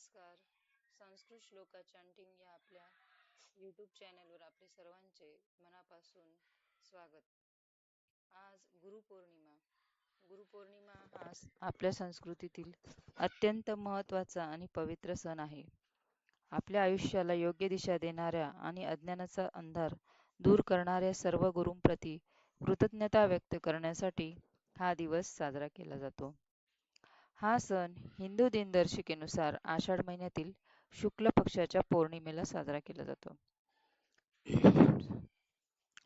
नमस्कार. संस्कृत श्लोका चॅन्टिंग या आपल्या यूट्यूब चॅनलवर आपले सर्वांचे मनापासून स्वागत. आज गुरुपौर्णिमा. गुरुपौर्णिमा हा आपल्या संस्कृतीतील अत्यंत महत्त्वाचा आणि पवित्र सण आहे. आपल्या आयुष्याला योग्य दिशा देणाऱ्या आणि अज्ञानाचा अंधार दूर करणाऱ्या सर्व गुरूंप्रती कृतज्ञता व्यक्त करण्यासाठी हा दिवस साजरा केला जातो. हा सण हिंदू दिनदर्शिकेनुसार आषाढ महिन्यातील शुक्ल पक्षाच्या पौर्णिमेला साजरा केला जातो.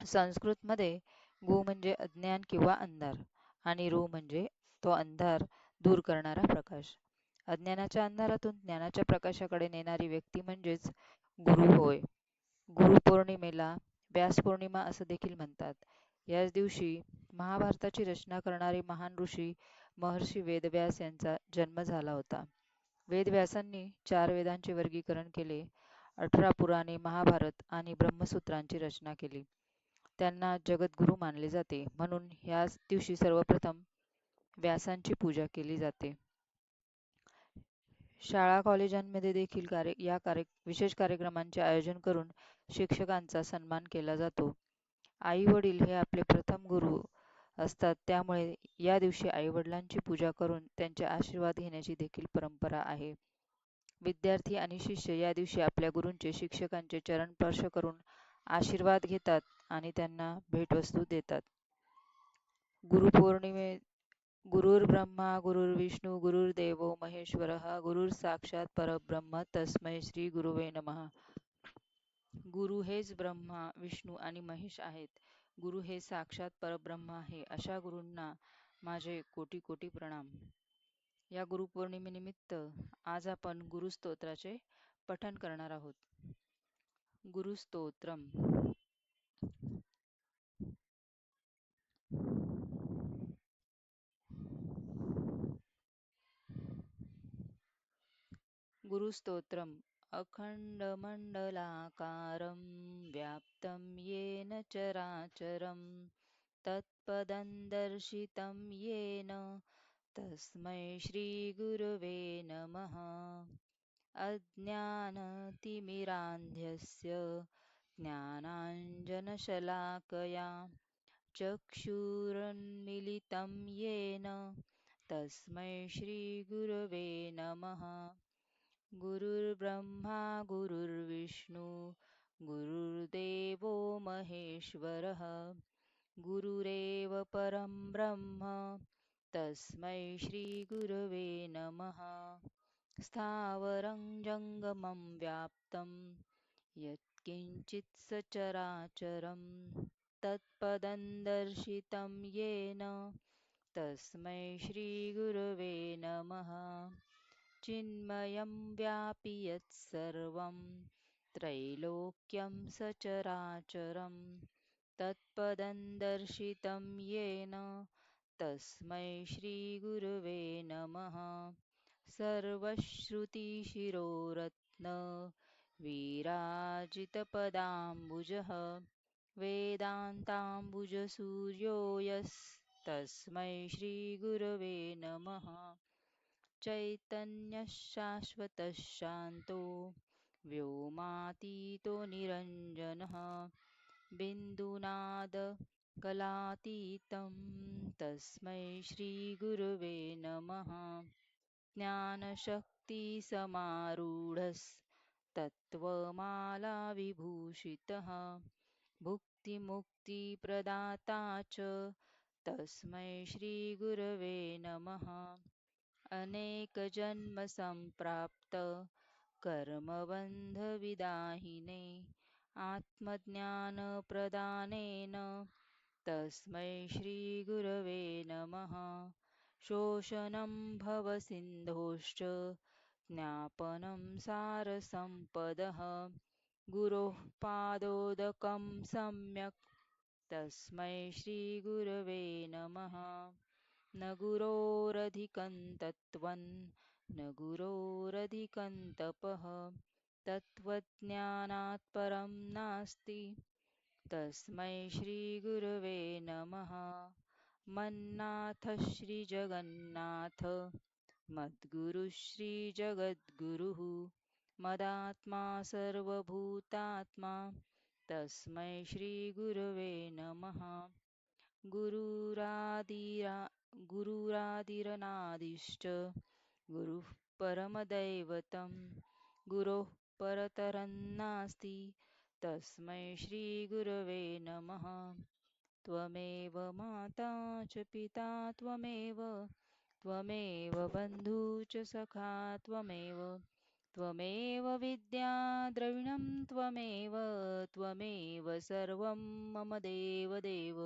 संस्कृतमध्ये गु म्हणजे अज्ञान किंवा अंधार आणि रू म्हणजे तो अंधार दूर करणारा प्रकाश. अज्ञानाच्या अंधारातून ज्ञानाच्या प्रकाशाकडे नेणारी व्यक्ती म्हणजेच गुरु होय. गुरुपौर्णिमेला व्यास पौर्णिमा असं देखील म्हणतात. याच दिवशी महाभारताची रचना करणारे महान ऋषी महर्षी वेदव्यास यांचा जन्म झाला होता. वेदव्यासांनी 4 वेदांचे वर्गीकरण केले, 18 पुराणे, महाभारत आणि ब्रह्मसूत्रांची रचना केली. त्यांना जगद्गुरू मानले जाते, म्हणून ह्याच दिवशी सर्वप्रथम व्यासांची पूजा केली जाते. शाळा कॉलेजांमध्ये देखील विशेष कार्यक्रमांचे आयोजन करून शिक्षकांचा सन्मान केला जातो. आई वडील हे आपले प्रथम गुरु असतात, त्यामुळे या दिवशी आई वडिलांची पूजा करून त्यांचे आशीर्वाद घेण्याची देखील परंपरा आहे. विद्यार्थी आणि शिष्य या दिवशी आपल्या गुरूंचे शिक्षकांचे चरण स्पर्श करून आशीर्वाद घेतात आणि त्यांना भेटवस्तू देतात. गुरुपौर्णिमे गुरुर्ब्रह्मा गुरुर्विष्णू गुरुर्देवो महेश्वरः गुरुर साक्षात परब्रह्म तस्मै श्री गुरुवे नमः. गुरु हेच ब्रह्मा, विष्णू आणि महेश आहेत. गुरु हे साक्षात परब्रह्म आहे. अशा गुरूंना माझे कोटी कोटी प्रणाम. या गुरुपौर्णिमेनिमित्त आज आपण गुरुस्तोत्राचे पठण करणार आहोत. गुरुस्तोत्रम. गुरुस्तोत्रम. अखंडमण्डलाकारं व्याप्तं येन चराचरं तत्पदं दर्शितं येन तस्मै श्रीगुरवे नमः. अज्ञानतिमिरान्धस्य ज्ञानाञ्जनशलाकया चक्षुरुन्मीलितं येन तस्मै श्रीगुरवे नमः. गुरुर्ब्रह्मा गुरुर्विष्णू गुरुर्देवो महेश्वरः गुरुरेव परं ब्रह्म तस्मै श्रीगुरवे नमः. स्थावरं जङ्गमं व्याप्तं यत्किञ्चित् सचराचरं तत्पदं दर्शितं येन तस्मै श्रीगुरवे नमः. चिन्मयं व्यापि यत्सर्वं त्रैलोक्यं सचराचरं तत्पदं दर्शितं येन तस्मै श्रीगुरवे नमः. सर्वश्रुतिशिरोरत्न विराजितपदाम्बुजः वेदान्ताम्बुजसूर्यो यस्तस्मै श्रीगुरवे नमः. चैतन्यशाश्वतः शान्तो व्योमातीतो निरञ्जनः बिन्दुनादकलातीतं तस्मै श्रीगुरवे नमः. ज्ञानशक्तिसमारूढस्तत्त्वमालाविभूषितः भुक्तिमुक्तिप्रदाता च तस्मै श्रीगुरवे नमः. अनेकजन्मसम्प्राप्त कर्मबन्धविदाहिने आत्मज्ञानप्रदानेन तस्मै श्रीगुरवे नमः. शोषणं भवसिन्धोश्च ज्ञापनं सारसम्पदः गुरोः पादोदकं सम्यक् तस्मै श्रीगुरवे नमः. न गुरोरधिकं तत्त्वं न गुरोरधिकं तपः तत्त्वज्ञानात् परं नास्ति तस्मै श्रीगुरवे नमः. मन्नाथ श्रीजगन्नाथ मद्गुरुः श्रीजगद्गुरुः मदात्मा सर्वभूतात्मा तस्मै श्रीगुरवे नमः गुरुरादिरा गुरुरादिरनादिश्च गुरुः परमदैवतं गुरोः परतरन्नास्ति तस्मै श्रीगुरवे नमः त्वमेव माता च पिता त्वमेव त्वमेव बन्धू च सखा त्वमेव त्वमेव विद्या द्रविणं त्वमेव त्वमेव सर्वं मम देवदेव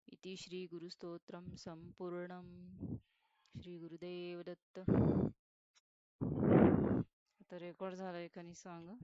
इति श्रीगुरुस्तोत्रं सम्पूर्णम् श्री गुरुदेव दत्त आता रेकॉर्ड झालाय का नाही सांगा